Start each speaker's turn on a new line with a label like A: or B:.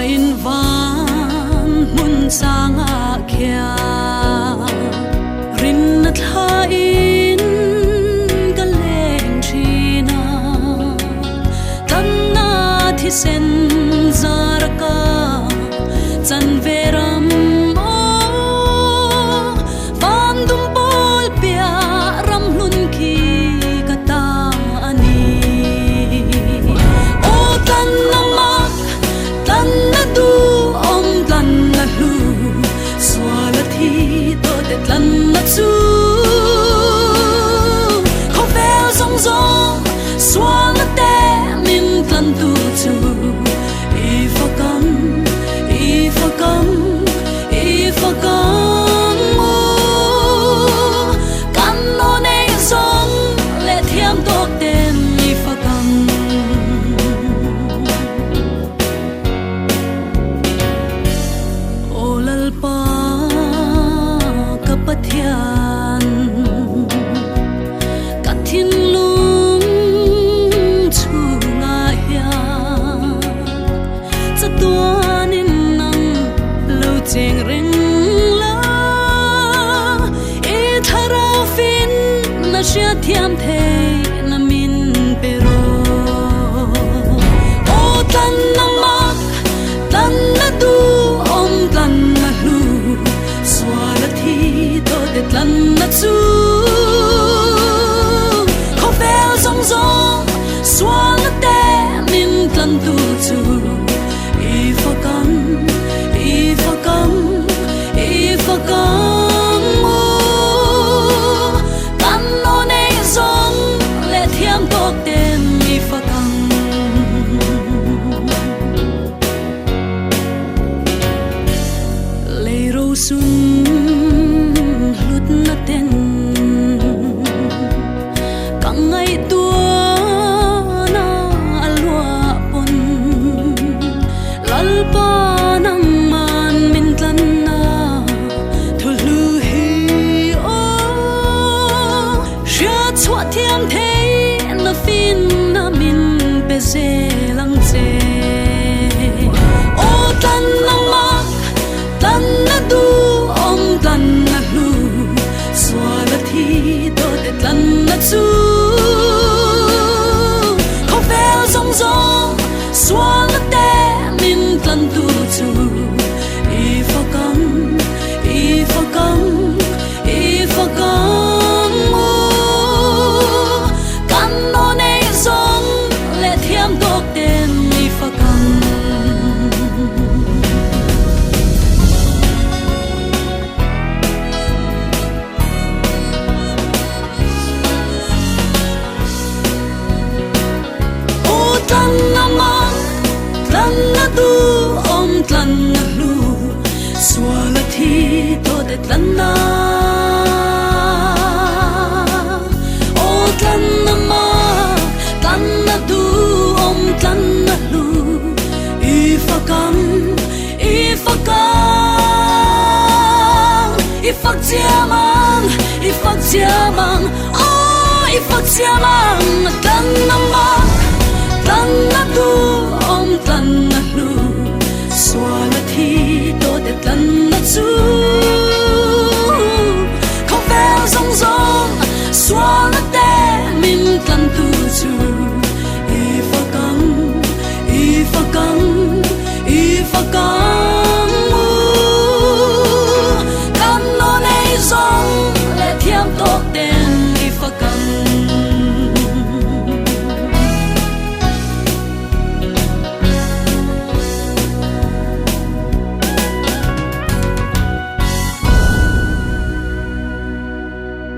A: in van mun sanga khia rin na tha in galeng thina tan na thi sen zarka chan veram o van dum bol pia ram nun ki kata ani o tan na mak tan na du om tan na lu swala thi to de tan na chu ko vel song song swala te min tan tu chu if I come oh kan no nei song le thiam tok ten if I come olal pa kapathian kathin lung chunga hia chatuanin nang lo cheng ring la e thara fin na sia thiam the na min pero o tan na mak tan na du om tan na lu swala thi to de tan na chu ko vel song song swala te min tan tu chu if I come oh kan no nei song le thiam tok ten if I come le ro sun hlut na ten kang ngai tua na alwa pon lalpa nang man min tlan na thulu hi o ria chwa thiam the na fin na min pe se lang che o tan na mak tan na du om tan na lu swala thi to de tan na chu ko vel song song swala te min tan tu chu if I come oh kan no nei song le thiam tok ten if I come o tan na mak tan na du om tan na lu swala thi to de tan na o tan na mak tan na du om tan na lu if I come if I jamang oh if I jamang tan na mak tan na du om tan na lu swala thi to de tan na chu